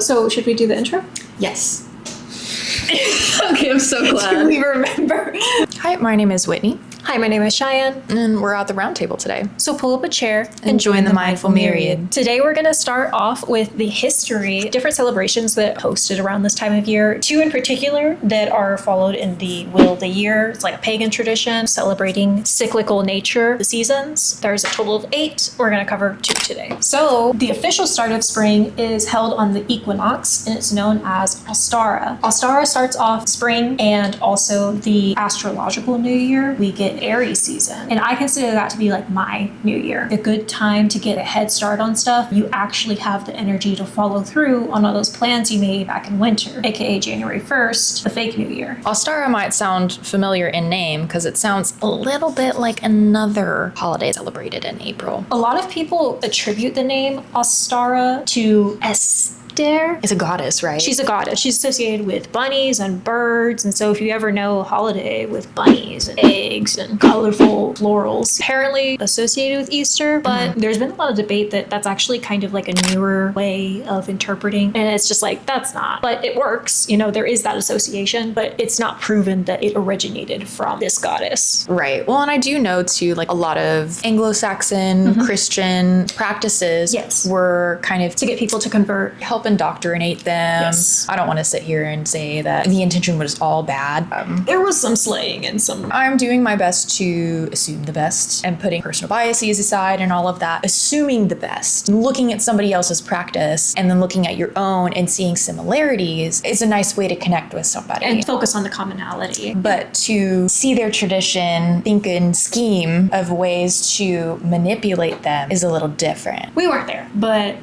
So should we do the intro? Yes. Okay, I'm so glad. We remember. Hi, my name is Whitney. Hi, my name is Cheyenne. And we're at the round table today. So pull up a chair And join the Mindful Myriad. Today we're going to start off with the history, different celebrations that hosted around this time of year. Two in particular that are followed in the wheel of the year. It's like a pagan tradition celebrating cyclical nature, the seasons. There's a total of 8. We're going to cover 2 today. So the official start of spring is held on the equinox, and it's known as Ostara. Ostara starts off spring and also the astrological new year. We get Aries season. And I consider that to be like my new year. A good time to get a head start on stuff. You actually have the energy to follow through on all those plans you made back in winter, aka January 1st, the fake new year. Ostara might sound familiar in name because it sounds a little bit like another holiday celebrated in April. A lot of people attribute the name Ostara to It's a goddess, right? She's a goddess. She's associated with bunnies and birds. And so if you ever know a holiday with bunnies and eggs and colorful florals, apparently associated with Easter, but there's been a lot of debate that that's actually kind of like a newer way of interpreting. And it's just like, that's not. But it works. You know, there is that association, but it's not proven that it originated from this goddess. Right. Well, and I do know too, like a lot of Anglo-Saxon Christian practices were kind of To get people to convert. help indoctrinate them. Yes. I don't want to sit here and say that the intention was all bad. There was some slaying and some... I'm doing my best to assume the best and putting personal biases aside and all of that. Assuming the best, looking at somebody else's practice and then looking at your own and seeing similarities is a nice way to connect with somebody. And focus on the commonality. But to see their tradition, think and scheme of ways to manipulate them is a little different. We weren't there, but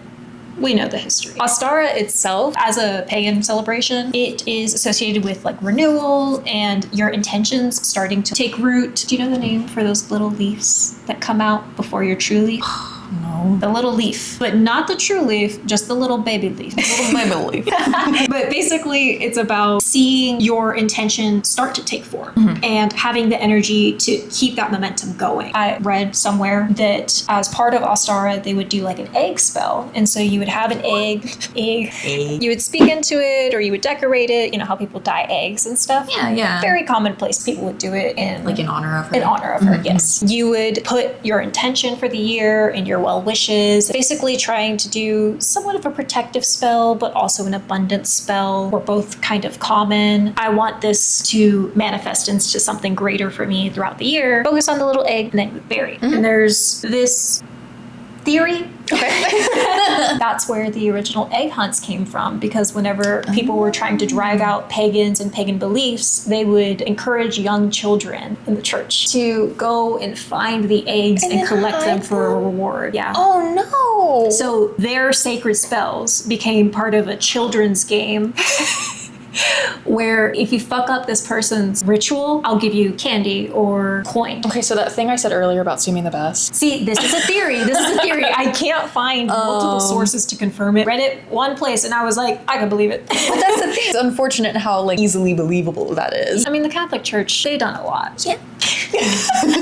we know the history. Ostara itself, as a pagan celebration, it is associated with like renewal and your intentions starting to take root. Do you know the name for those little leaves that come out before your true leaf? No. The little leaf, but not the true leaf, just the little baby leaf. Little baby leaf. But basically, it's about seeing your intention start to take form and having the energy to keep that momentum going. I read somewhere that as part of Ostara, they would do like an egg spell. And so you would have an egg. You would speak into it or you would decorate it. You know how people dye eggs and stuff? Yeah. Very commonplace. People would do it in honor of her. in honor of her, yes. You would put your intention for the year and your well wishes, basically trying to do somewhat of a protective spell, but also an abundance spell. We're both kind of common. I want this to manifest into something greater for me throughout the year. Focus on the little egg and then you bury. And there's this theory. Okay. That's where the original egg hunts came from, because whenever people were trying to drive out pagans and pagan beliefs, they would encourage young children in the church to go and find the eggs and collect them for a reward. Yeah. Oh no. So their sacred spells became part of a children's game. Where if you fuck up this person's ritual, I'll give you candy or coin. Okay, so that thing I said earlier about assuming the best. See, this is a theory. I can't find multiple sources to confirm it. Read it one place and I was like, I can believe it. But that's the thing. It's unfortunate how like easily believable that is. I mean, the Catholic Church, they've done a lot. Yeah.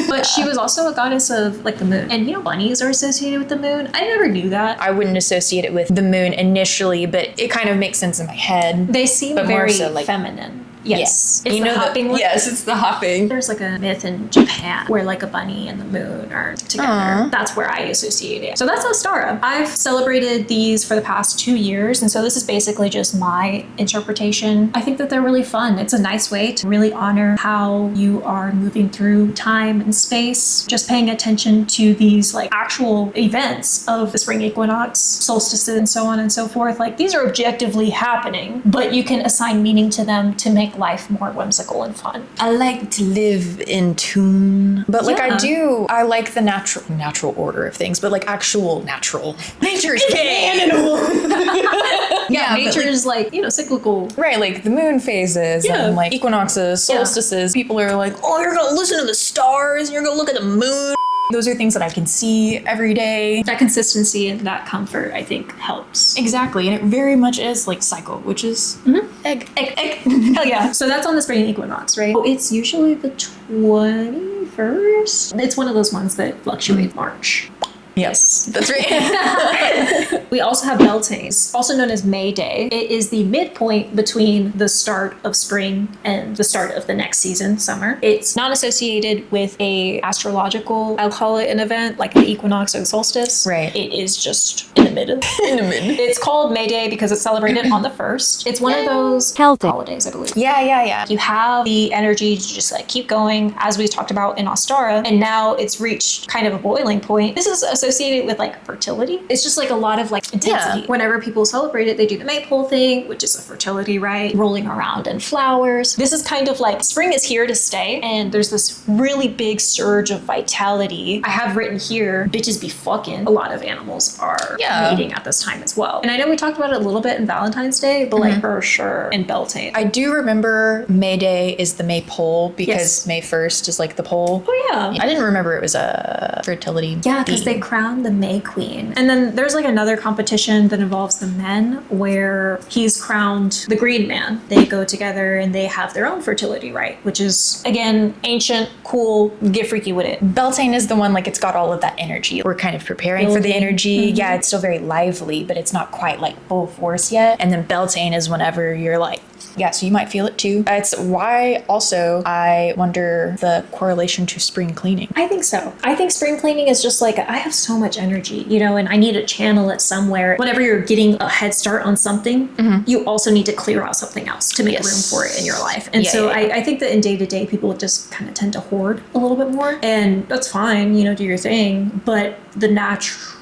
But she was also a goddess of like the moon. And you know, bunnies are associated with the moon. I never knew that. I wouldn't associate it with the moon initially, but it kind of makes sense in my head. They seem But very more so, like, feminine. Yes. It's the hopping one? Yes, it's the hopping. There's like a myth in Japan where like a bunny and the moon are together. Aww. That's where I associate it. So that's Ostara. I've celebrated these for the past 2 years. And so this is basically just my interpretation. I think that they're really fun. It's a nice way to really honor how you are moving through time and space. Just paying attention to these like actual events of the spring equinox, solstices, and so on and so forth. Like these are objectively happening, but you can assign meaning to them to make life more whimsical and fun. I like to live in tune, but like I like the natural order of things, but like actual natural. Nature's animal. Yeah, nature's like, you know, cyclical. Right, like the moon phases and like equinoxes, solstices. People are like, oh, you're gonna listen to the stars and you're gonna look at the moon. Those are things that I can see every day. That consistency and that comfort, I think, helps. Exactly, and it very much is like cycle, which is egg. Hell yeah. So that's on the spring equinox, right? It's usually the 21st. It's one of those ones that fluctuate March. Yes, that's right. We also have Beltane, also known as May Day. It is the midpoint between the start of spring and the start of the next season, summer. It's not associated with a astrological, I'll call it an event, like the equinox or the solstice. Right. It is just in the middle. In the mid. It's called May Day because it's celebrated on the 1st. It's one of those Celtic holidays, I believe. Yeah. You have the energy to just like keep going, as we talked about in Ostara, and now it's reached kind of a boiling point. This is associated with like fertility. It's just like a lot of like intensity. Yeah. Whenever people celebrate it, they do the maypole thing, which is a fertility rite, rolling around in flowers. This is kind of like spring is here to stay, and there's this really big surge of vitality. I have written here, bitches be fucking. A lot of animals are mating at this time as well. And I know we talked about it a little bit in Valentine's Day, but like for sure in Beltane. I do remember May Day is the maypole because May 1st is like the pole. Oh yeah. I didn't remember it was a fertility. Yeah, because they crown the May Queen. And then there's like another competition that involves the men where he's crowned the Green Man. They go together and they have their own fertility rite, which is, again, ancient, cool, get freaky with it. Beltane is the one, like, it's got all of that energy. We're kind of preparing for the energy. Yeah, it's still very lively, but it's not quite like full force yet. And then Beltane is whenever you're like, yeah, so you might feel it too. It's why also I wonder the correlation to spring cleaning. I think so. I think spring cleaning is just like, I have so much energy, you know, and I need to channel it somewhere. Whenever you're getting a head start on something, you also need to clear out something else to make room for it in your life. And I think that in day-to-day, people just kind of tend to hoard a little bit more. And that's fine, you know, do your thing. But the natural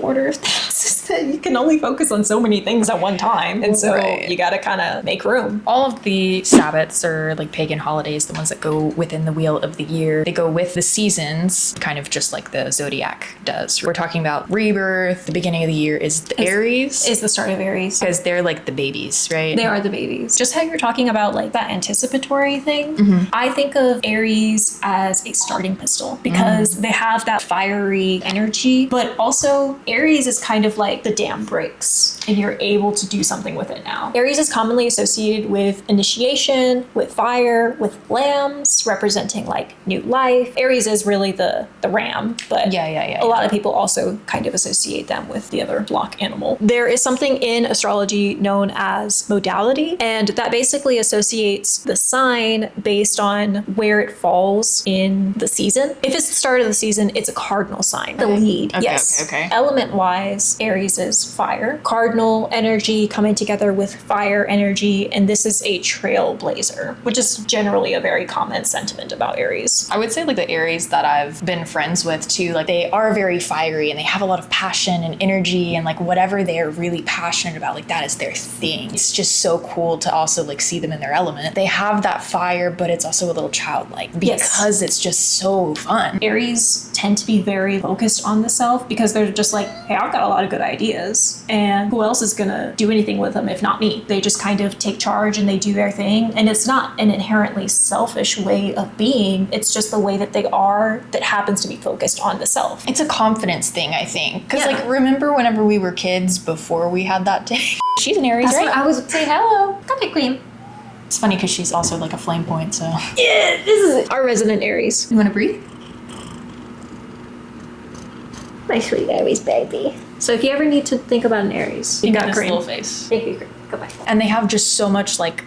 order of things is that you can only focus on so many things at one time. And so you got to kind of make room. All of the sabbats or like pagan holidays, the ones that go within the wheel of the year, they go with the seasons, kind of just like the zodiac does. We're talking about rebirth. The beginning of the year is the Aries. Is the start of Aries. Because they're like the babies, right? They are the babies. Just how you're talking about like that anticipatory thing, I think of Aries as a starting pistol because they have that fiery energy, but also Aries is kind of like the dam breaks and you're able to do something with it now. Aries is commonly associated with initiation, with fire, with lambs, representing like new life. Aries is really the ram, but a lot of people also kind of associate them with the other block animal. There is something in astrology known as modality, and that basically associates the sign based on where it falls in the season. If it's the start of the season, it's a cardinal sign, the lead. Okay. Element-wise, Aries is fire. Cardinal energy coming together with fire energy, and this is a trailblazer, which is generally a very common sentiment about Aries. I would say like the Aries that I've been friends with too, like they are very fiery and they have a lot of passion and energy and like whatever they're really passionate about, like that is their thing. It's just so cool to also like see them in their element. They have that fire, but it's also a little childlike because it's just so fun. Aries tend to be very focused on the self because they're just like, hey, I've got a lot of good ideas and who else is gonna do anything with them if not me? They just kind of take charge and they do their thing. And it's not an inherently selfish way of being. It's just the way that they are that happens to be focused on the self. It's a confidence thing, I think. Because like, remember whenever we were kids before we had that day? She's an Aries, That's right? what I was say hello. Come here, queen. It's funny because she's also like a flame point, so. Yeah, this is our resident Aries. You want to breathe? My sweet Aries baby. So if you ever need to think about an Aries, you got Green. Little face. Thank you, Green. Goodbye. And they have just so much like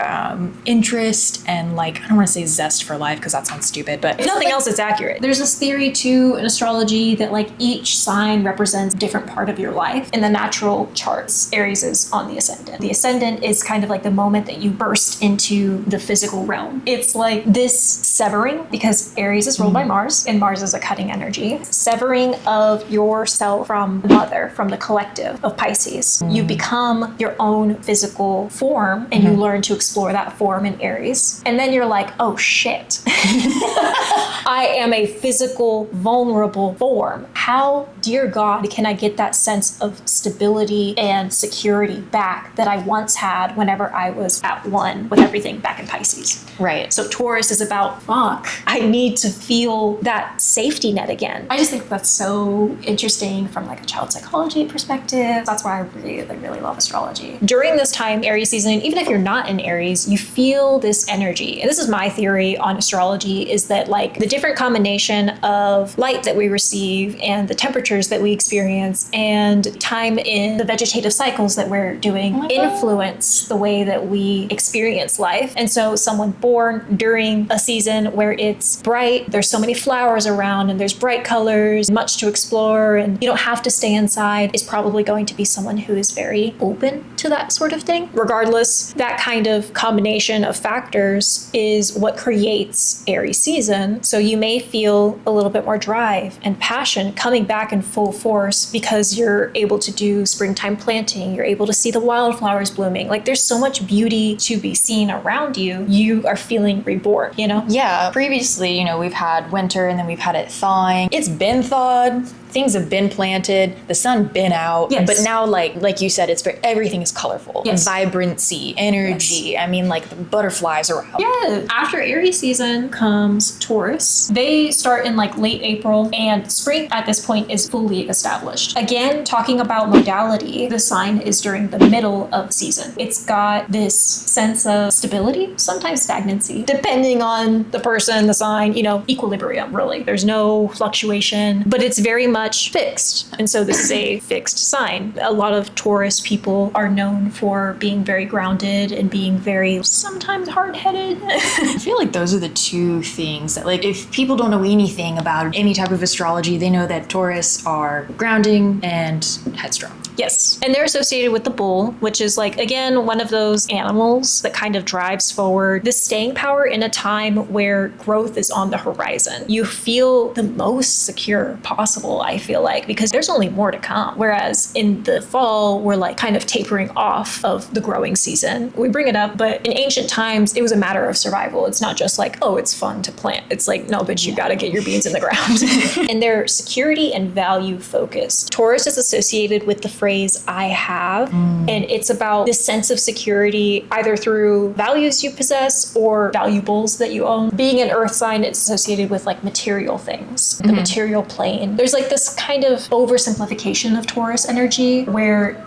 interest and like, I don't want to say zest for life because that sounds stupid, but If nothing else, it's accurate. There's this theory too in astrology that like each sign represents a different part of your life. In the natural charts, Aries is on the ascendant. The ascendant is kind of like the moment that you burst into the physical realm. It's like this severing, because Aries is ruled by Mars and Mars is a cutting energy. Severing of yourself from the mother, from the collective of Pisces. You become your own physical form and you learn to explore that form in Aries. And then you're like, oh shit. I am a physical, vulnerable form. How, dear God, can I get that sense of stability and security back that I once had whenever I was at one with everything back in Pisces? Right. So Taurus is about, fuck, I need to feel that safety net again. I just think that's so interesting from like a child psychology astrology perspective. That's why I really love astrology. During this time, Aries season, even if you're not in Aries, you feel this energy. And this is my theory on astrology, is that like the different combination of light that we receive and the temperatures that we experience and time in the vegetative cycles that we're doing influence the way that we experience life. And so someone born during a season where it's bright, there's so many flowers around and there's bright colors, much to explore, and you don't have to stay inside, is probably going to be someone who is very open to that sort of thing. Regardless, that kind of combination of factors is what creates Aries season. So you may feel a little bit more drive and passion coming back in full force because you're able to do springtime planting, you're able to see the wildflowers blooming. Like there's so much beauty to be seen around you. You are feeling reborn, you know? Yeah, previously, we've had winter and then we've had it thawing. It's been thawed. Things have been planted, the sun been out, yes. But now, like you said, everything is colorful, yes. Vibrancy, energy. Yes. I mean, like the butterflies are out. Yeah. After Aries season comes Taurus. They start in like late April, and spring at this point is fully established. Again, talking about modality, the sign is during the middle of the season. It's got this sense of stability, sometimes stagnancy, depending on the person, the sign, equilibrium, really. There's no fluctuation, but it's very much fixed. And so this is a fixed sign. A lot of Taurus people are known for being very grounded and being very sometimes hard-headed. I feel like those are the two things that, like, if people don't know anything about any type of astrology, they know that Taurus are grounding and headstrong. Yes. And they're associated with the bull, which is like, again, one of those animals that kind of drives forward this staying power in a time where growth is on the horizon. You feel the most secure possible, I feel like, because there's only more to come. Whereas in the fall, we're like kind of tapering off of the growing season. We bring it up, but in ancient times, it was a matter of survival. It's not just like, oh, it's fun to plant. It's like, no, but you got to get your beans in the ground. And they're security and value focused. Taurus is associated with the phrase I have, and it's about this sense of security either through values you possess or valuables that you own. Being an earth sign, it's associated with like material things, the material plane. There's like this kind of oversimplification of Taurus energy where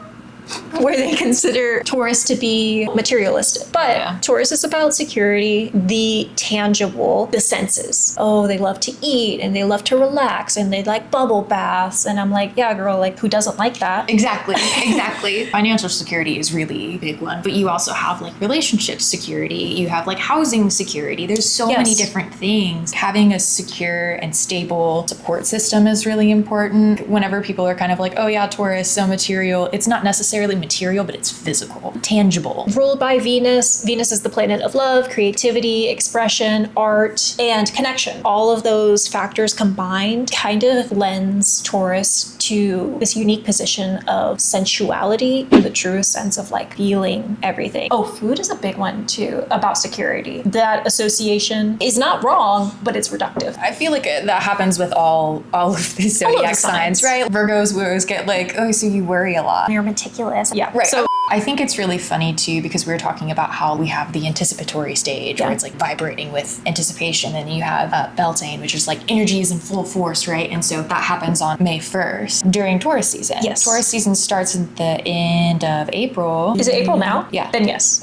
they consider Taurus to be materialistic. But Taurus is about security, the tangible, the senses. Oh, they love to eat and they love to relax and they like bubble baths. And I'm like, yeah, girl, like who doesn't like that? Exactly. Financial security is really a big one. But you also have like relationship security. You have like housing security. There's so many different things. Having a secure and stable support system is really important. Whenever people are kind of like, oh yeah, Taurus, so material. It's not necessarily material, but it's physical, tangible. Ruled by Venus. Venus is the planet of love, creativity, expression, art, and connection. All of those factors combined kind of lends Taurus to this unique position of sensuality in the truest sense of like feeling everything. Oh, food is a big one too, about security. That association is not wrong, but it's reductive. I feel like that happens with all of the zodiac signs, right? Virgos, we always get like, oh, so you worry a lot. You're meticulous. Yeah, right. So I think it's really funny too, because we were talking about how we have the anticipatory stage where it's like vibrating with anticipation, and you have Beltane, which is like energy is in full force, right? And so that happens on May 1st during Taurus season. Yes. Taurus season starts at the end of April. Is it April now? Yeah. Then yes.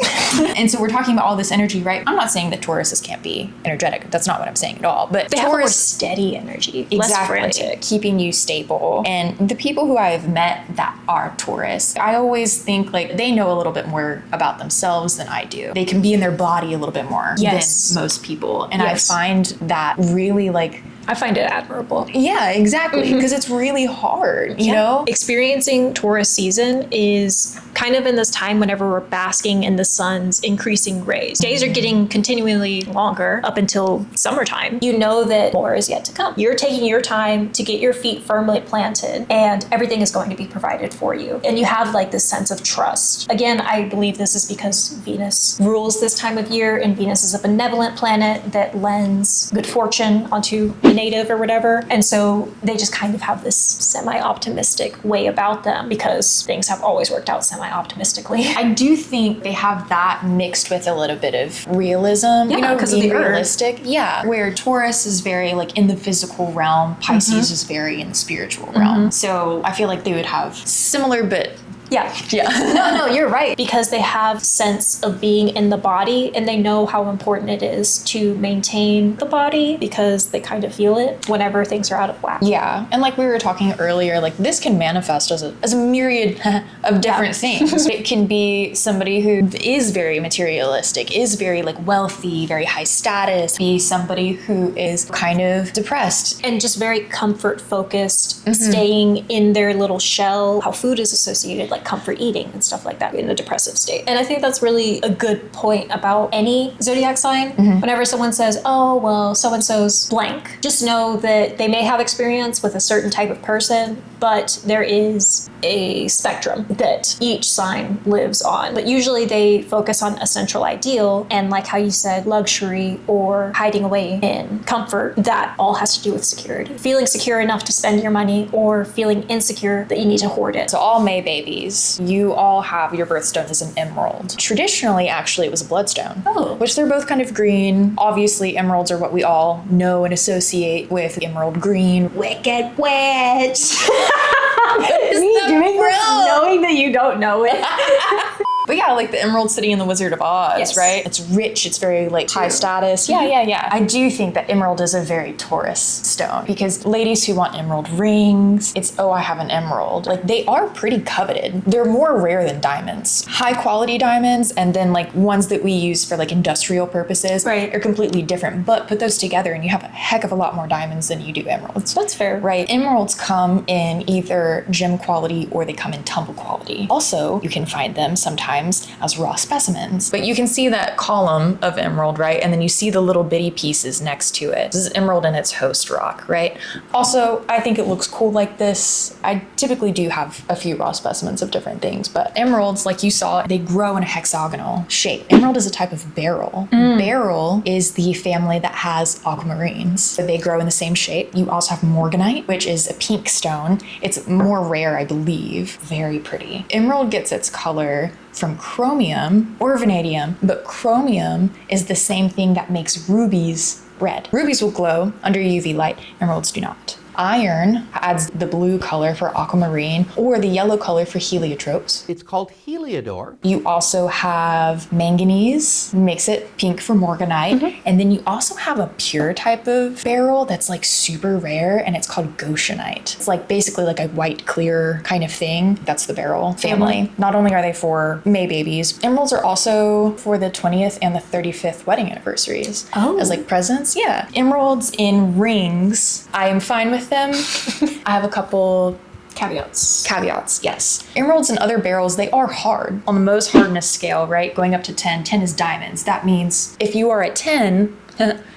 And so we're talking about all this energy, right? I'm not saying that Tauruses can't be energetic. That's not what I'm saying at all. But they have a more steady energy, less frantic, keeping you stable. And the people who I've met that are Taurus, I always think like they know a little bit more about themselves than I do. They can be in their body a little bit more than most people. And I find that really like, I find it admirable. Yeah, exactly. Because it's really hard, you know? Experiencing Taurus season is kind of in this time whenever we're basking in the sun's increasing rays. Days are getting continually longer up until summertime. You know that more is yet to come. You're taking your time to get your feet firmly planted, and everything is going to be provided for you. And you have like this sense of trust. Again, I believe this is because Venus rules this time of year, and Venus is a benevolent planet that lends good fortune onto native or whatever. And so they just kind of have this semi-optimistic way about them because things have always worked out semi-optimistically. I do think they have that mixed with a little bit of realism, Yeah, because of being the earth. realistic. Yeah, where Taurus is very like in the physical realm, Pisces is very in the spiritual realm. So I feel like they would have similar but Yeah. yeah. No, you're right. Because they have sense of being in the body and they know how important it is to maintain the body because they kind of feel it whenever things are out of whack. Yeah, and like we were talking earlier, like this can manifest as a myriad of different things. It can be somebody who is very materialistic, is very like wealthy, very high status, be somebody who is kind of depressed. And just very comfort focused, staying in their little shell, how food is associated, like comfort eating and stuff like that in a depressive state. And I think that's really a good point about any zodiac sign. Whenever someone says, oh, well, so-and-so's blank, just know that they may have experience with a certain type of person, but there is a spectrum that each sign lives on. But usually they focus on a central ideal and like how you said, luxury or hiding away in comfort, that all has to do with security. Feeling secure enough to spend your money or feeling insecure that you need to hoard it. So all May babies, you all have your birthstone as an emerald. Traditionally, actually, it was a bloodstone. Oh. Which they're both kind of green. Obviously, emeralds are what we all know and associate with emerald green. Wicked witch. Me doing this knowing that you don't know it. But yeah, like the Emerald City in the Wizard of Oz, Yes. right? It's rich, it's very like high status. Yeah. I do think that emerald is a very Taurus stone because ladies who want emerald rings, it's, oh, I have an emerald. Like they are pretty coveted. They're more rare than diamonds. High quality diamonds and then like ones that we use for like industrial purposes Right. are completely different. But put those together and you have a heck of a lot more diamonds than you do emeralds. That's fair. Right. Emeralds come in either gem quality or they come in tumble quality. Also, you can find them sometimes as raw specimens. But you can see that column of emerald, right? And then you see the little bitty pieces next to it. This is emerald in its host rock, right? Also, I think it looks cool like this. I typically do have a few raw specimens of different things, but emeralds, like you saw, they grow in a hexagonal shape. Emerald is a type of beryl. Beryl is the family that has aquamarines. So they grow in the same shape. You also have morganite, which is a pink stone. It's more rare, I believe. Very pretty. Emerald gets its color from chromium or vanadium, but chromium is the same thing that makes rubies red. Rubies will glow under UV light, emeralds do not. Iron adds the blue color for aquamarine or the yellow color for heliotropes. It's called Heliodor. You also have manganese, makes it pink for morganite. And then you also have a pure type of beryl that's like super rare and it's called goshenite. It's like basically like a white clear kind of thing. That's the beryl family. Not only are they for May babies, emeralds are also for the 20th and the 35th wedding anniversaries. Oh. As like presents. Yeah. Emeralds in rings, I am fine with them. I have a couple Caveats. caveats, yes. Emeralds and other beryls, they are hard. On the most hardness scale, right, going up to 10, 10 is diamonds. That means if you are at 10,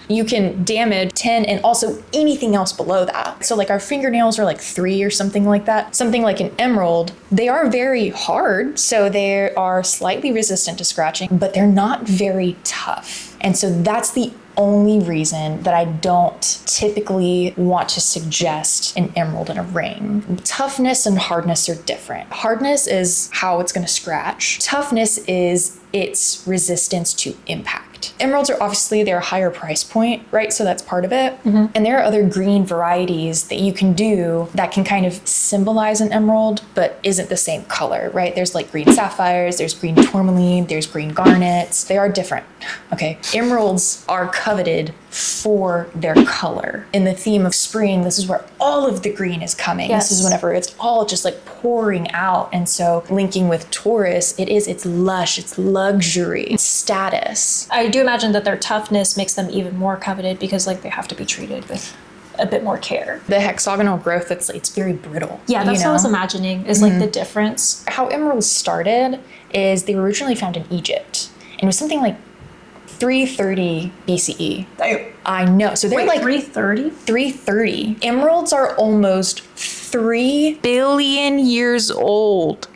you can damage 10 and also anything else below that. So like our fingernails are like 3 or something like that. Something like an emerald, they are very hard, so they are slightly resistant to scratching, but they're not very tough. And so that's the only reason that I don't typically want to suggest an emerald in a ring. Toughness and hardness are different. Hardness is how it's going to scratch. Toughness is its resistance to impact. Emeralds are obviously, they're a higher price point, right? So that's part of it. And there are other green varieties that you can do that can kind of symbolize an emerald, but isn't the same color, right? There's like green sapphires, there's green tourmaline, there's green garnets. They are different, okay? Emeralds are coveted for their color. In the theme of spring, this is where all of the green is coming. Yes. This is whenever it's all just like pouring out. And so linking with Taurus, it's lush, it's luxury, it's status. I do imagine that their toughness makes them even more coveted because like they have to be treated with a bit more care. The hexagonal growth, it's very brittle. Yeah, that's what I was imagining is like the difference. How emeralds started is they were originally found in Egypt. And it was something like 330 BCE. I know. So they're Wait, like 330? 330. Emeralds are almost 3 billion years old.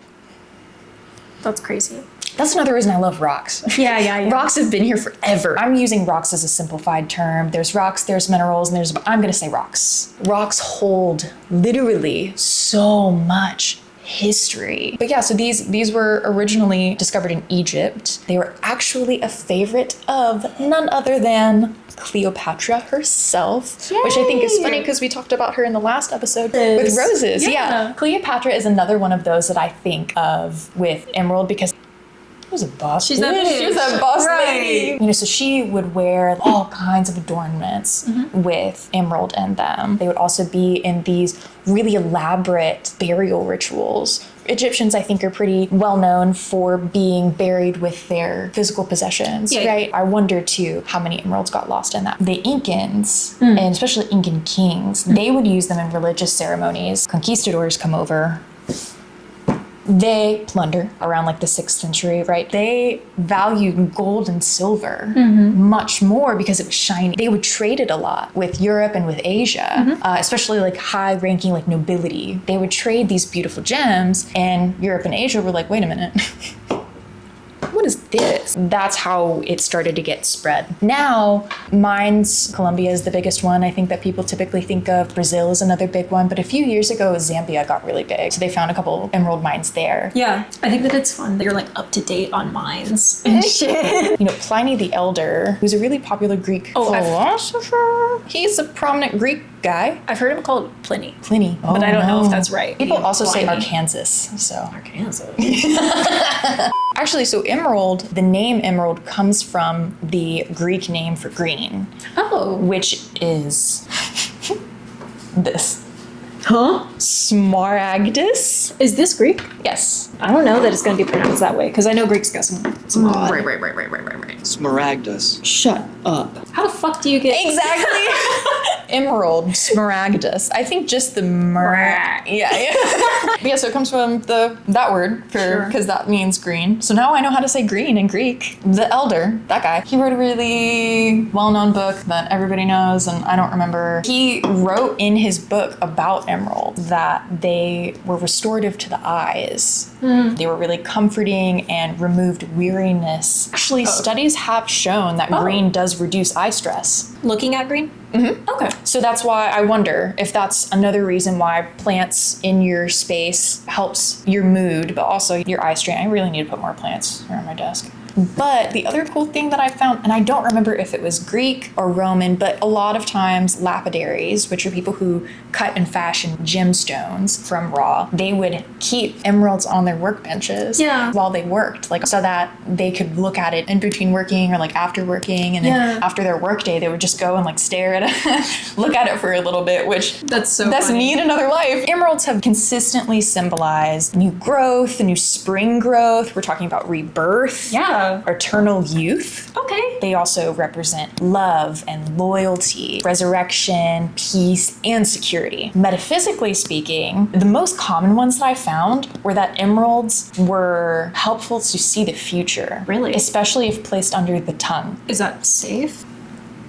That's crazy. That's another reason I love rocks. Yeah. Rocks have been here forever. I'm using rocks as a simplified term. There's rocks, there's minerals, and I'm gonna say rocks. Rocks hold literally so much history. But yeah, so these were originally discovered in Egypt. They were actually a favorite of none other than Cleopatra herself, which I think is funny because we talked about her in the last episode with roses. Yeah. Cleopatra is another one of those that I think of with emerald because she was a boss. She's a boss lady. You know, so she would wear all kinds of adornments with emerald in them. They would also be in these really elaborate burial rituals. Egyptians, I think, are pretty well known for being buried with their physical possessions, right? I wonder, too, how many emeralds got lost in that. The Incans, and especially Incan kings, they would use them in religious ceremonies. Conquistadors come over. They plunder around like the 6th century, right? They valued gold and silver much more because it was shiny. They would trade it a lot with Europe and with Asia, especially like high-ranking like nobility. They would trade these beautiful gems, and Europe and Asia were like, wait a minute. What is this? That's how it started to get spread. Now, mines, Colombia is the biggest one. I think that people typically think of. Brazil is another big one. But a few years ago, Zambia got really big. So they found a couple emerald mines there. Yeah, I think that it's fun that you're like up to date on mines and shit. You know, Pliny the Elder, who's a really popular Greek philosopher. He's a prominent Greek guy. I've heard him called Pliny. Pliny. But I don't know if that's right. People also say Pliny. Arkansas. So Arkansas. Actually, so emerald, the name emerald comes from the Greek name for green. Oh. Which is this. Huh? Smaragdus? Is this Greek? Yes. I don't know that it's going to be pronounced that way because I know Greek's got some odd. Right. Smaragdus. Shut up. How the fuck do you get Exactly. Emerald, smaragdus. I think just the yeah. So it comes from that word for because that means green. So now I know how to say green in Greek. The Elder, that guy, he wrote a really well-known book that everybody knows, and I don't remember. He wrote in his book about emerald that they were restorative to the eyes. They were really comforting and removed weariness. Actually, studies have shown that green does reduce eye stress. looking at green? Mm-hmm. Okay. So that's why I wonder if that's another reason why plants in your space helps your mood, but also your eye strain. I really need to put more plants around my desk. But the other cool thing that I found, and I don't remember if it was Greek or Roman, but a lot of times lapidaries, which are people who cut and fashion gemstones from raw, they would keep emeralds on their workbenches while they worked, like so that they could look at it in between working or like after working, and then after their workday they would just go and like stare at it, look at it for a little bit, which that's funny. Me in another life. Emeralds have consistently symbolized new growth, new spring growth. We're talking about rebirth. Eternal youth. Okay. They also represent love and loyalty, resurrection, peace, and security. Metaphysically speaking, the most common ones that I found were that emeralds were helpful to see the future. Really? Especially if placed under the tongue. Is that safe?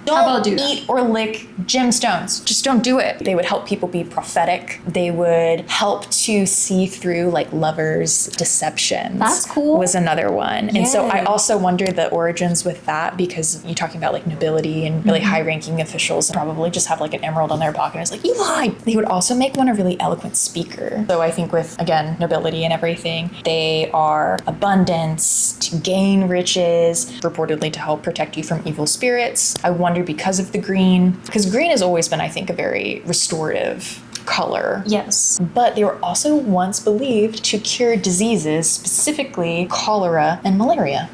Don't eat or lick gemstones. Just don't do it. They would help people be prophetic. They would help to see through like lovers' deceptions. That's cool. Was another one. Yay. And so I also wonder the origins with that, because you're talking about like nobility and really high-ranking officials probably just have like an emerald in their pocket and it's like, you lied. They would also make one a really eloquent speaker. So I think with, again, nobility and everything, they are abundance, to gain riches, purportedly to help protect you from evil spirits. I wonder because of the green, because green has always been, I think, a very restorative color. Yes. But they were also once believed to cure diseases, specifically cholera and malaria.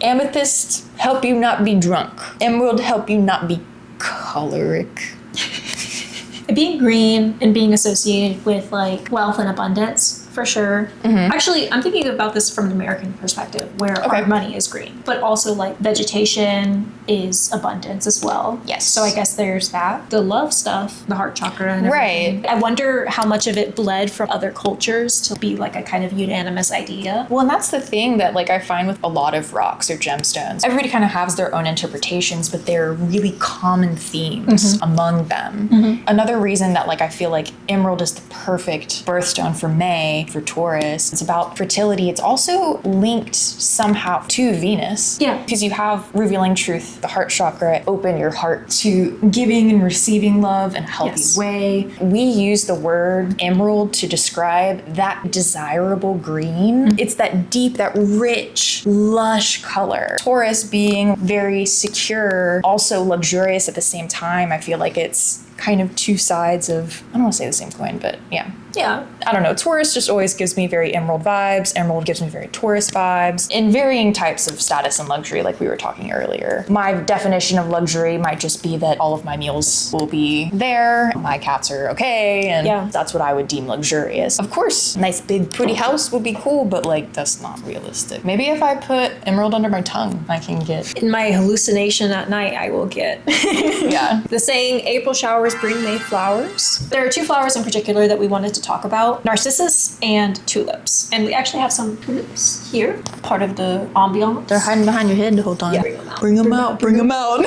Amethyst help you not be drunk. Emerald help you not be choleric. Being green and being associated with like wealth and abundance, for sure. Actually, I'm thinking about this from an American perspective, where our money is green, but also like vegetation is abundance as well. Yes. So I guess there's that. The love stuff, the heart chakra and everything. Right. I wonder how much of it bled from other cultures to be like a kind of unanimous idea. Well, and that's the thing that like I find with a lot of rocks or gemstones. Everybody kind of has their own interpretations, but there are really common themes among them. Another reason that like I feel like emerald is the perfect birthstone for May Beltane for Taurus. It's about fertility. It's also linked somehow to Venus. Yeah. Because you have revealing truth, the heart chakra, open your heart to giving and receiving love in a healthy way. We use the word emerald to describe that desirable green. It's that deep, that rich, lush color. Taurus being very secure, also luxurious at the same time. I feel like it's kind of two sides of, I don't want to say the same coin, but yeah. Yeah. I don't know. Taurus just always gives me very emerald vibes. Emerald gives me very Taurus vibes in varying types of status and luxury, like we were talking earlier. My definition of luxury might just be that all of my meals will be there, my cats are okay, and that's what I would deem luxurious. Of course, nice big pretty house would be cool, but like that's not realistic. Maybe if I put emerald under my tongue, I can get... In my hallucination at night, I will get. Yeah. The saying, April showers bring May flowers. There are two flowers in particular that we wanted to talk about, narcissus and tulips. And we actually have some tulips here, part of the ambiance. They're hiding behind your head the whole time. Yeah. Bring them out. Bring them out.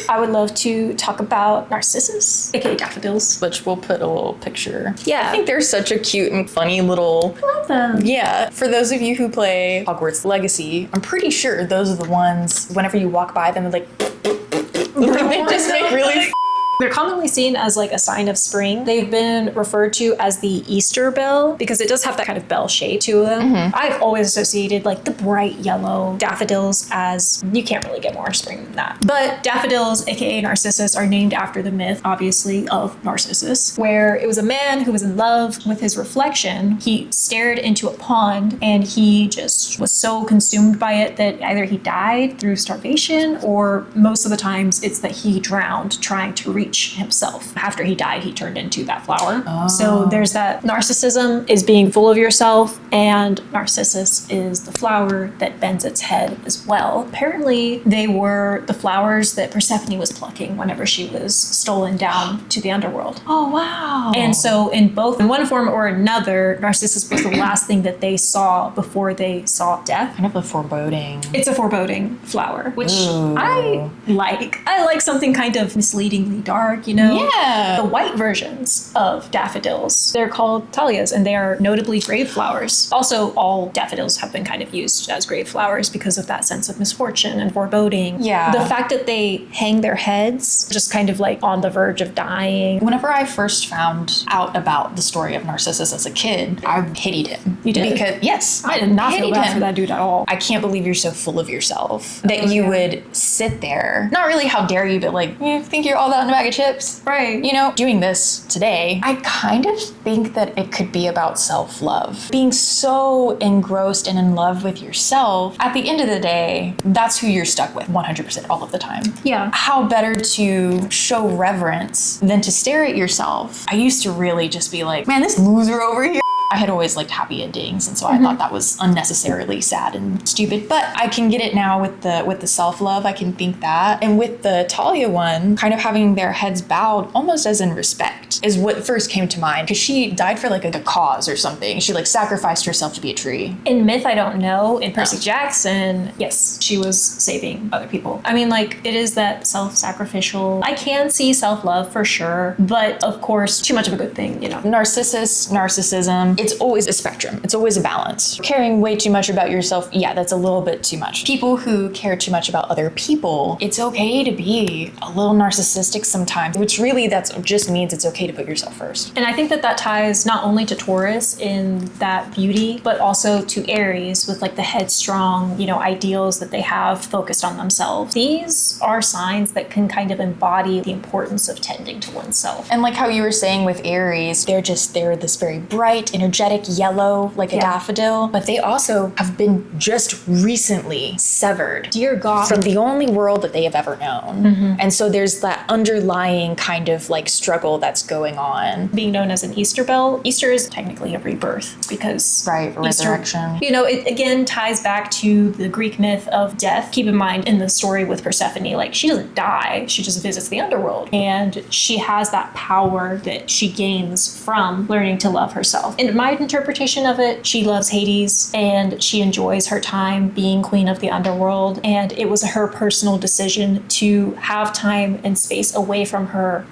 I would love to talk about narcissus, aka daffodils. Which we'll put a little picture. Yeah. I think they're such a cute and funny little... I love them. Yeah. For those of you who play Hogwarts Legacy, I'm pretty sure those are the ones, whenever you walk by them, they're like they just make really... They're commonly seen as like a sign of spring. They've been referred to as the Easter bell because it does have that kind of bell shape to them. I've always associated like the bright yellow daffodils as, you can't really get more spring than that. But daffodils, aka Narcissus, are named after the myth, obviously, of Narcissus, where it was a man who was in love with his reflection. He stared into a pond and he just was so consumed by it that either he died through starvation, or most of the times it's that he drowned trying to reach himself. After he died, he turned into that flower. So there's that. Narcissism is being full of yourself, and Narcissus is the flower that bends its head as well. Apparently, they were the flowers that Persephone was plucking whenever she was stolen down to the underworld. Oh, wow. And so in both, in one form or another, Narcissus was the last thing that they saw before they saw death. Kind of a foreboding. It's a foreboding flower, which Ooh. I like. I like something kind of misleadingly dark, you know? Yeah. The white versions of daffodils, they're called dahlias, and they are notably grave flowers. Also, all daffodils have been kind of used as grave flowers because of that sense of misfortune and foreboding. Yeah. The fact that they hang their heads just kind of like on the verge of dying. Whenever I first found out about the story of Narcissus as a kid, I hated him. You did? Because, yes. I did not feel hated bad him. for that dude at all. I can't believe you're so full of yourself that you would sit there. Not really how dare you, but like, you think you're all that in a bag of chips? Right. You know, doing this today, I kind of think that it could be about self-love. Being so engrossed and in love with yourself, at the end of the day, that's who you're stuck with 100% all of the time. Yeah. How better to show reverence than to stare at yourself? I used to really just be like, man, this loser over here. I had always liked happy endings, and so I thought that was unnecessarily sad and stupid. But I can get it now with the self-love. I can think that. And with the Talia one, kind of having their heads bowed almost as in respect is what first came to mind, because she died for like a cause or something. She like sacrificed herself to be a tree. In myth, I don't know. In Percy Jackson, yes, she was saving other people. I mean, like, it is that self-sacrificial. I can see self-love for sure, but of course, too much of a good thing, you know. Narcissism, it's always a spectrum. It's always a balance. Caring way too much about yourself, yeah, that's a little bit too much. People who care too much about other people, it's okay to be a little narcissistic sometimes, which really that just means it's okay to put yourself first. And I think that ties not only to Taurus in that beauty, but also to Aries with like the headstrong, you know, ideals that they have focused on themselves. These are signs that can kind of embody the importance of tending to oneself. And like how you were saying with Aries, they're this very bright, energetic yellow, like a daffodil, but they also have been just recently severed. Dear God. From the only world that they have ever known. And so there's that underlying kind of like struggle that's going on. Being known as an Easter bell, Easter is technically a rebirth because resurrection. You know, it again ties back to the Greek myth of death. Keep in mind in the story with Persephone, like she doesn't die, she just visits the underworld, and she has that power that she gains from learning to love herself. And my interpretation of it, she loves Hades and she enjoys her time being queen of the underworld. And it was her personal decision to have time and space away from her,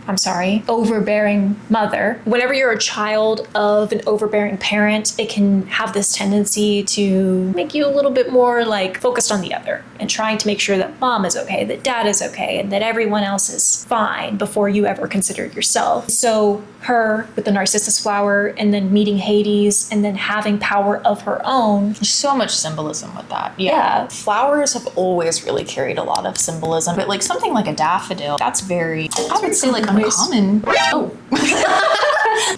overbearing mother. Whenever you're a child of an overbearing parent, it can have this tendency to make you a little bit more like focused on the other and trying to make sure that mom is okay, that dad is okay, and that everyone else is fine before you ever considered yourself. So her with the narcissus flower and then meeting Hades and then having power of her own. There's so much symbolism with that. Yeah. Flowers have always really carried a lot of symbolism, but like something like a daffodil, that's very, I would say, like uncommon. Oh.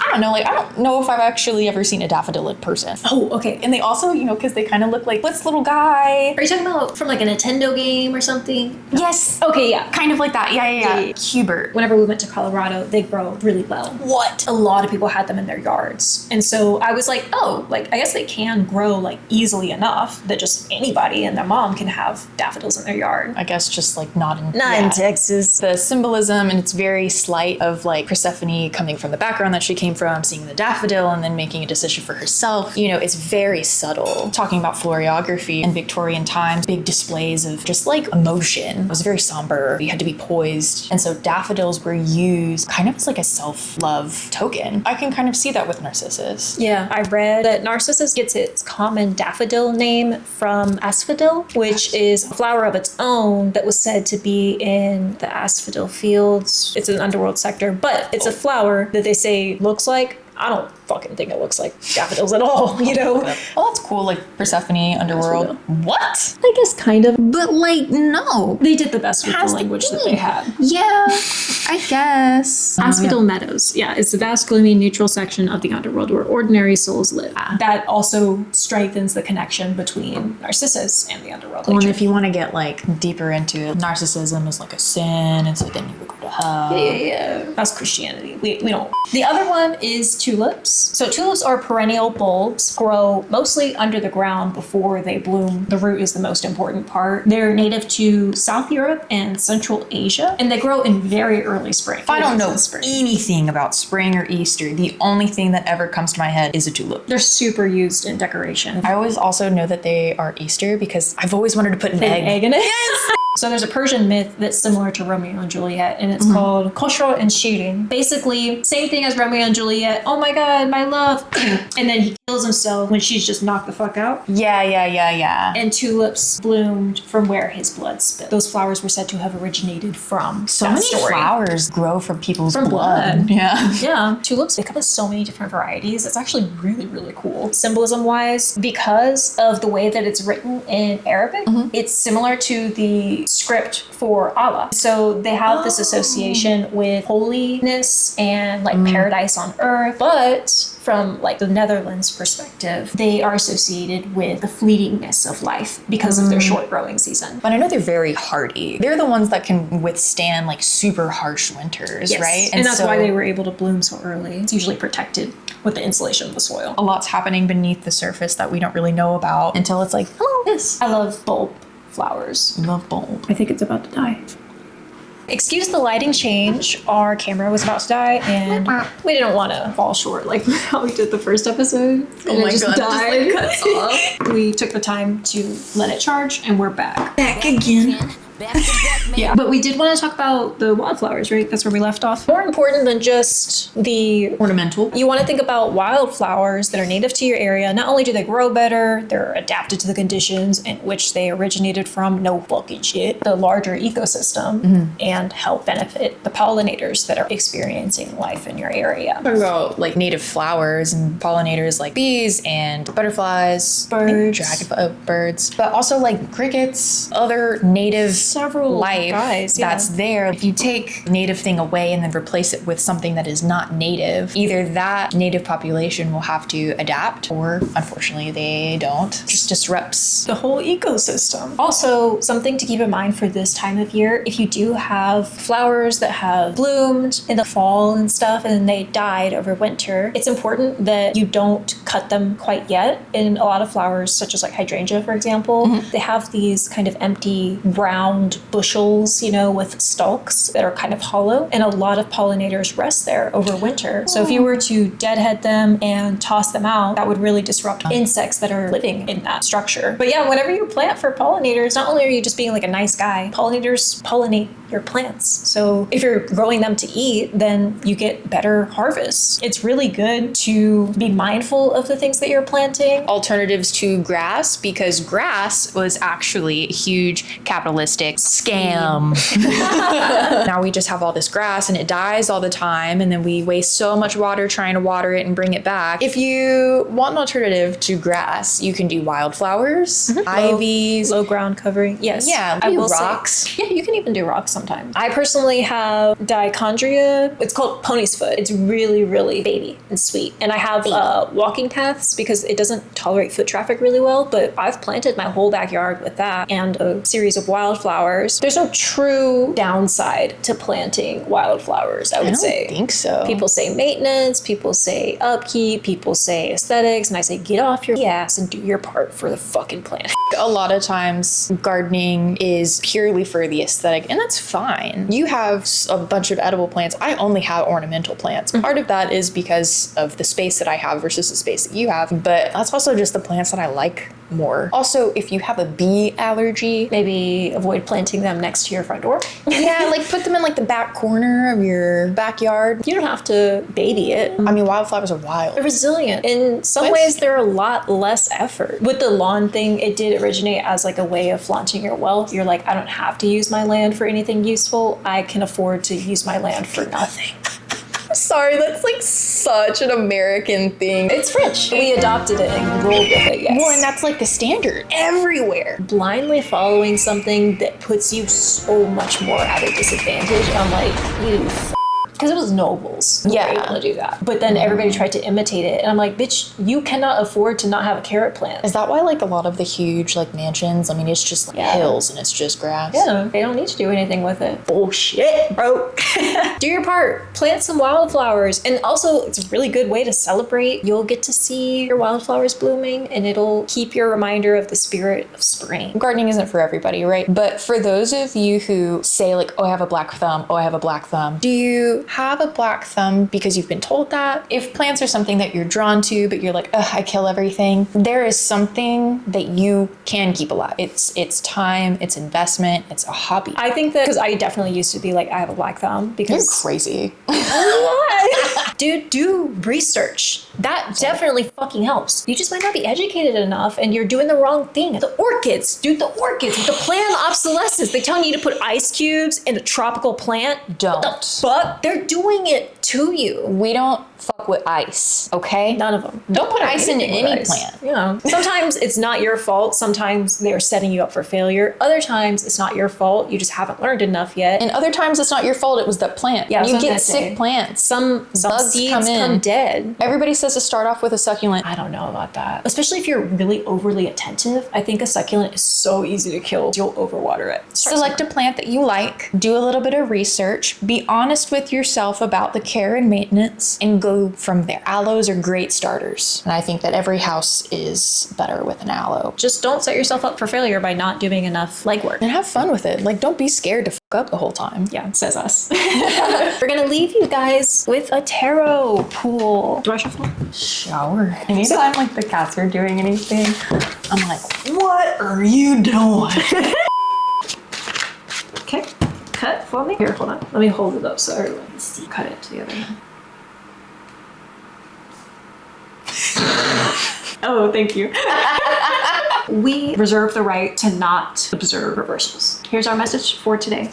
I don't know, like I don't know if I've actually ever seen a daffodil in person. Oh, okay. And they also, you know, because they kind of look like this little guy. Are you talking about from like a Nintendo game or something? Yes. Okay, yeah. Kind of like that. Yeah. Yeah. Hubert. Whenever we went to Colorado, they grow really well. What? A lot of people had them in their yards. And so I was like, oh, like I guess they can grow like easily enough that just anybody and their mom can have daffodils in their yard. I guess just like not in in Texas. The symbolism, and it's very slight of like Persephone coming from the background that she came from, seeing the daffodil and then making a decision for herself. You know, it's very subtle. Talking about florography in Victorian times, big displays of just like emotion. It was very somber. You had to be poised. And so daffodils were used kind of as like a self-love token. I can kind of see that with Narcissus. Yeah, I read that Narcissus gets its common daffodil name from asphodel, which is a flower of its own that was said to be in the asphodel fields. It's an underworld sector, but it's a flower that they say looks like, I don't fucking think it looks like daffodils at all, you know? Well, that's cool, like Persephone, underworld. What? I guess kind of. But like, no. They did the best with the Has to language that be. they had. Yeah, I guess. Asphodel Meadows. Yeah, it's the vast, gloomy, neutral section of the underworld where ordinary souls live. That also strengthens the connection between Narcissus and the underworld. Well, and nature. if you want to get like deeper into it, narcissism is like a sin, and so then you would go to hell. Yeah. That's Christianity. We don't. The other one is tulips. So tulips are perennial bulbs, grow mostly under the ground before they bloom. The root is the most important part. They're native to South Europe and Central Asia, and they grow in very early spring. If I don't know anything about spring or Easter, the only thing that ever comes to my head is a tulip. They're super used in decoration. I always also know that they are Easter because I've always wanted to put an egg. In it. Yes. So there's a Persian myth that's similar to Romeo and Juliet, and it's called Khosrow and Shirin. Basically, same thing as Romeo and Juliet. Oh my God, my love. And then he kills himself when she's just knocked the fuck out. Yeah. And tulips bloomed from where his blood spilled. Those flowers were said to have originated from So that many story. flowers grow from people's From blood. Yeah. Yeah, tulips, they come in so many different varieties. It's actually really, really cool. Symbolism wise, because of the way that it's written in Arabic, it's similar to the script for Allah. So they have this association with holiness and like paradise on earth, but from like the Netherlands perspective, they are associated with the fleetingness of life because of their short growing season. But I know they're very hardy. They're the ones that can withstand like super harsh winters, Yes. right? And that's why they were able to bloom so early. It's usually protected with the insulation of the soil. a lot's happening beneath the surface that we don't really know about until it's like, oh, Yes. I love bulb flowers. we love bulb. I think it's about to die. Excuse the lighting change. Our camera was about to die, and we didn't want to fall short like how we did the first episode. Oh And my it just God, it just, died. like, cuts off. We took the time to let it charge, and we're back. Back again. Yeah, but we did want to talk about the wildflowers, right? That's where we left off. More important than just the Ornamental. You want to think about wildflowers that are native to your area. Not only do they grow better, they're adapted to the conditions in which they originated from, no fucking shit, the larger ecosystem, and help benefit the pollinators that are experiencing life in your area. Talk about like native flowers and pollinators like bees and butterflies, Birds. birds, but also like crickets, other native Several life guys, yeah. that's there. If you take a native thing away and then replace it with something that is not native, either that native population will have to adapt, or unfortunately they don't. It just disrupts The whole ecosystem. Also, something to keep in mind for this time of year, if you do have flowers that have bloomed in the fall and stuff and they died over winter, it's important that you don't cut them quite yet. In a lot of flowers, such as like hydrangea, for example, they have these kind of empty brown round bushels, you know, with stalks that are kind of hollow. And a lot of pollinators rest there over winter. So if you were to deadhead them and toss them out, that would really disrupt insects that are living in that structure. But yeah, whenever you plant for pollinators, not only are you just being like a nice guy, pollinators pollinate your plants. So if you're growing them to eat, then you get better harvests. It's really good to be mindful of the things that you're planting. Alternatives to grass, because grass was actually a huge capitalistic scam. Now we just have all this grass and it dies all the time, and then we waste so much water trying to water it and bring it back. If you want an alternative to grass, you can do wildflowers, ivies, Low ground covering. Yes. Yeah, I will rocks. say. Yeah, you can even do rocks sometimes. I personally have dichondria. It's called pony's foot. It's really, really baby and sweet. And I have walking paths because it doesn't tolerate foot traffic really well, but I've planted my whole backyard with that and a series of wildflowers. There's no true downside to planting wildflowers, I would say. I don't think so. People say maintenance, people say upkeep, people say aesthetics, and I say get off your ass and do your part for the fucking planet. A lot of times gardening is purely for the aesthetic, and that's fine. You have a bunch of edible plants. I only have ornamental plants. Part of that is because of the space that I have versus the space that you have, but that's also just the plants that I like more. Also, if you have a bee allergy, Maybe avoid planting them next to your front door. yeah, like put them in like the back corner of your backyard. You don't have to baby it. I mean, wildflowers are wild. They're resilient. In some ways, they're a lot less effort. With the lawn thing, it did originate as like a way of flaunting your wealth. You're like, I don't have to use my land for anything useful. I can afford to use my land for nothing. Sorry, that's like such an American thing. It's French. We adopted it and rolled with it, yes. Well, and that's like the standard everywhere. Blindly following something that puts you so much more at a disadvantage. I'm like, you because it was nobles who were able to do that. But then everybody tried to imitate it. And I'm like, bitch, you cannot afford to not have a carrot plant. Is that why like a lot of the huge like mansions, I mean, it's just like hills and it's just grass? Yeah, they don't need to do anything with it. Bullshit, bro. Do your part. Plant some wildflowers. And also, it's a really good way to celebrate. You'll get to see your wildflowers blooming, and it'll keep your reminder of the spirit of spring. Gardening isn't for everybody, right? But for those of you who say like, oh, I have a black thumb, oh, I have a black thumb, do you have a black thumb because you've been told that? If plants are something that you're drawn to, but you're like, ugh, I kill everything, there is something that you can keep alive. It's time, it's investment, it's a hobby. I think that because I definitely used to be like, I have a black thumb because You're crazy. Dude, do research. That definitely fucking helps. You just might not be educated enough and you're doing the wrong thing. The orchids, dude, the orchids, the plant obsolescence. They telling you to put ice cubes in a tropical plant. Don't. What the fuck? They're doing it to you. We don't fuck with ice, okay? None of them. Don't put ice in anything with any ice. plant. You know, sometimes it's not your fault. Sometimes they're setting you up for failure. Other times it's not your fault. You just haven't learned enough yet. And other times it's not your fault, it was the plant. Yeah, you get sick plants. Some Bugs seeds come in. come dead. Everybody says to start off with a succulent. I don't know about that. Especially if you're really overly attentive. I think a succulent is so easy to kill. You'll overwater it. Select a plant that you like, do a little bit of research, be honest with yourself about the care and maintenance, and go from there. Aloes are great starters. And I think that every house is better with an aloe. Just don't set yourself up for failure by not doing enough legwork. And have fun with it. Like, don't be scared to fuck up the whole time. Yeah, says us. We're gonna leave you guys with a tarot pool. Do I shuffle? Shower. Anytime like the cats are doing anything, I'm like, what are you doing? Okay, cut for me. Here, hold on. Let me hold it up so everyone can see. Cut it together. Oh, thank you. We reserve the right to not observe reversals. Here's our message for today.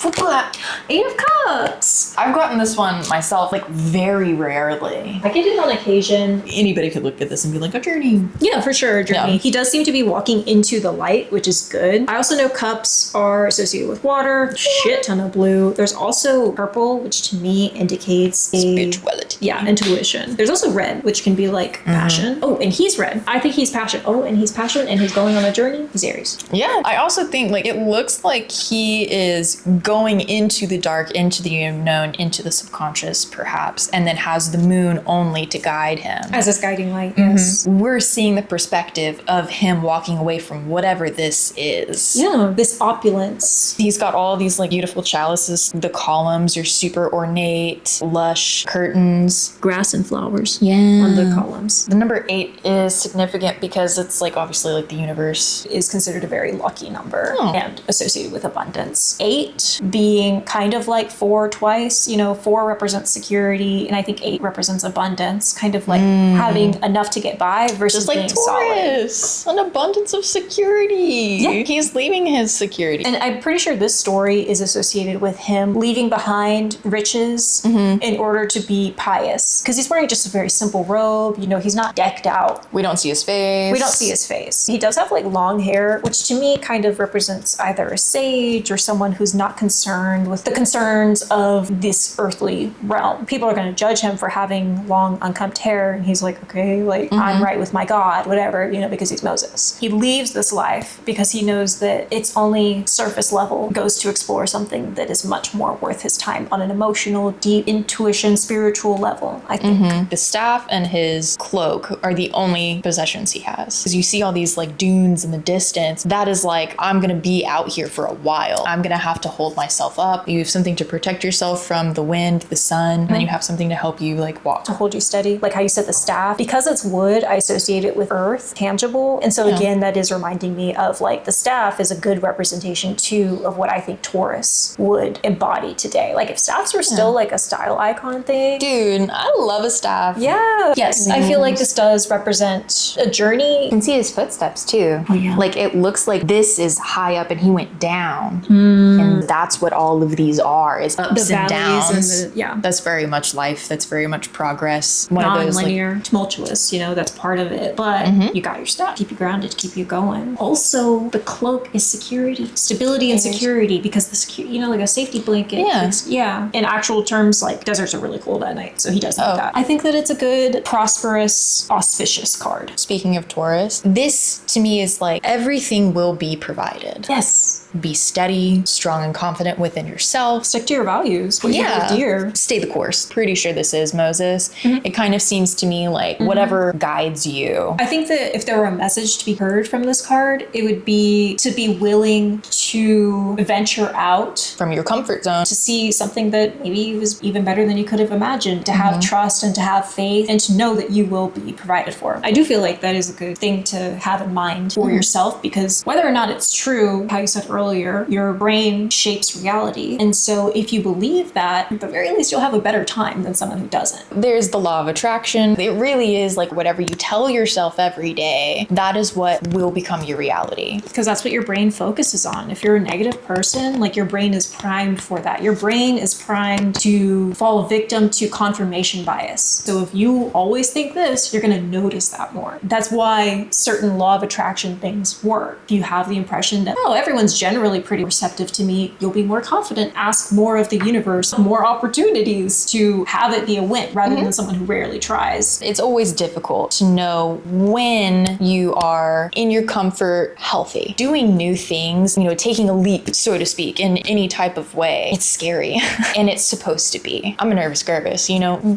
Eight of Cups. I've gotten this one myself, like very rarely. I get it on occasion. Anybody could look at this and be like, a journey. Yeah, for sure, journey. Yeah. He does seem to be walking into the light, which is good. I also know cups are associated with water, shit ton of blue. There's also purple, which to me indicates Spirituality. Yeah, intuition. There's also red, which can be like passion. Oh, and he's red. I think he's passion. Oh, and he's passion, and he's going on a journey is Aries. Yeah. I also think like it looks like he is going into the dark, into the unknown, into the subconscious perhaps, and then has the moon only to guide him. As his guiding light, yes. We're seeing the perspective of him walking away from whatever this is. Yeah, this opulence. He's got all these like beautiful chalices. The columns are super ornate, lush curtains. Grass and flowers Yeah. on the columns. The number 8 is significant because it's like obviously like the universe. Is considered a very lucky number Oh. and associated with abundance. 8 being kind of like 4 twice, 4 represents security, and I think 8 represents abundance, kind of like having enough to get by versus Just like being solid. Taurus, an abundance of security. Yeah. He's leaving his security. And I'm pretty sure this story is associated with him leaving behind riches in order to be pious. Because he's wearing just a very simple robe. He's not decked out. We don't see his face. We don't see his face. He does have like long hair, which to me kind of represents either a sage or someone who's not concerned with the concerns of this earthly realm. People are going to judge him for having long, unkempt hair. And he's like, okay, like I'm right with my God, whatever, because he's Moses. He leaves this life because he knows that it's only surface level, goes to explore something that is much more worth his time on an emotional, deep intuition, spiritual level, I think. The staff and his cloak are the only possessions he has. Because you see all these like dunes in the distance. That is like, I'm going to be out here for a while. I'm going to have to hold myself up. You have something to protect yourself from the wind, the sun, and then you have something to help you like walk. To hold you steady, like how you said the staff. Because it's wood, I associate it with earth, tangible. And so again, that is reminding me of like the staff is a good representation too of what I think Taurus would embody today. Like if staffs were still like a style icon thing. Dude, I love a staff. Yeah. Yes, I feel like this does represent a journey. You can see his footsteps too. Oh, yeah. Like it looks like this is high up and he went down. And that's what all of these are, is ups and downs. That's very much life. That's very much progress. One of those like, non-linear, tumultuous, that's part of it. But you got your stuff, keep you grounded, keep you going. Also, the cloak is security, stability and security, because like a safety blanket. Yeah. In actual terms, like deserts are really cold at night, so he does have that. I think that it's a good, prosperous, auspicious card. Speaking of Taurus, this to me is like everything will be provided. Yes. Be steady, strong and confident within yourself. Stick to your values. What you hold dear. Stay the course. Pretty sure this is Moses. It kind of seems to me like whatever guides you. I think that if there were a message to be heard from this card, it would be to be willing to venture out From your comfort zone. to see something that maybe was even better than you could have imagined, to have trust and to have faith and to know that you will be provided for. I do feel like that is a good thing to have in mind for yourself, because whether or not it's true, how you said earlier, your brain shapes reality. And so if you believe that, at the very least, you'll have a better time than someone who doesn't. There's the law of attraction. It really is like whatever you tell yourself every day, that is what will become your reality. Because that's what your brain focuses on. If you're a negative person, like your brain is primed for that. Your brain is primed to fall victim to confirmation bias. So if you always think this, you're going to notice that more. That's why certain law of attraction things work. If you have the impression that, oh, everyone's generally pretty receptive to me, you'll be more confident, ask more of the universe, more opportunities to have it be a win rather than someone who rarely tries. It's always difficult to know when you are in your comfort, healthy, doing new things, taking a leap, so to speak, in any type of way. It's scary and it's supposed to be. I'm a nervous Gervis,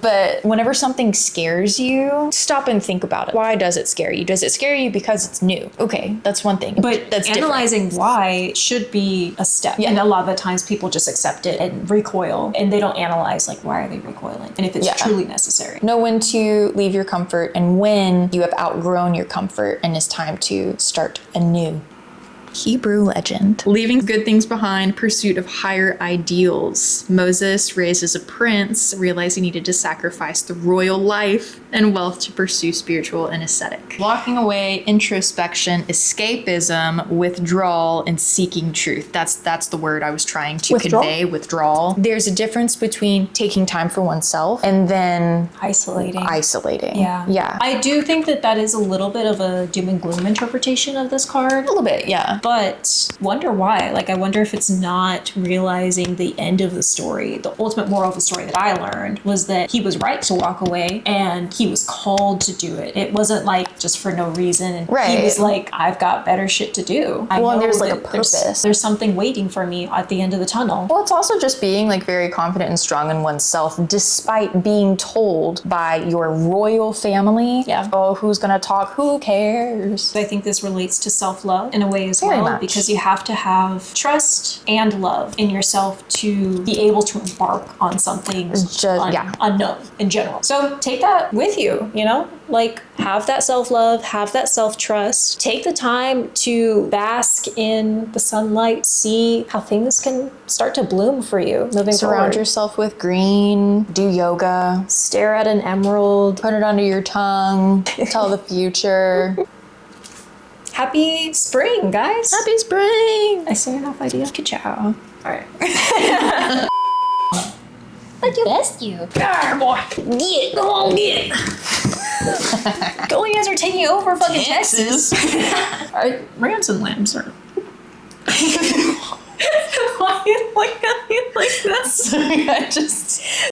but whenever something scares you, stop and think about it. Why does it scare you? Does it scare you because it's new? Okay, that's one thing. But that's analyzing why should be a step. Yeah. And a lot of the times people just accept it and recoil, and they don't analyze like why are they recoiling and if it's truly necessary. Know when to leave your comfort and when you have outgrown your comfort and it's time to start anew. Hebrew legend. Leaving good things behind, pursuit of higher ideals. Moses, raised as a prince, realized he needed to sacrifice the royal life and wealth to pursue spiritual and ascetic. Walking away, introspection, escapism, withdrawal, and seeking truth. That's the word I was trying to convey, withdrawal. There's a difference between taking time for oneself and then Isolating. Yeah. I do think that is a little bit of a doom and gloom interpretation of this card. A little bit, yeah. But wonder why. Like, I wonder if it's not realizing the end of the story. The ultimate moral of the story that I learned was that he was right to walk away, and he was called to do it. It wasn't like just for no reason. And Right. he was like, I've got better shit to do. I Well, and know there's, like, that a purpose. There's something waiting for me at the end of the tunnel. Well, it's also just being like very confident and strong in oneself, despite being told by your royal family, Yeah. oh, who's gonna talk? Who cares? I think this relates to self-love in a way as Very well, much. because you have to have trust and love in yourself to be able to embark on something yeah. unknown in general. So take that with you, you know? Like, have that self-love, have that self-trust. Take the time to bask in the sunlight, see how things can start to bloom for you moving Surround forward. yourself with green, do yoga, Stare at an emerald. put it under your tongue, tell the future. Happy spring, guys. Happy spring! I say enough ideas. Good job. All right. But you best you. Get, go on, get. Go, you guys are taking over fucking Texas. All right, rants and lambs are. Why are you looking at me like this? I just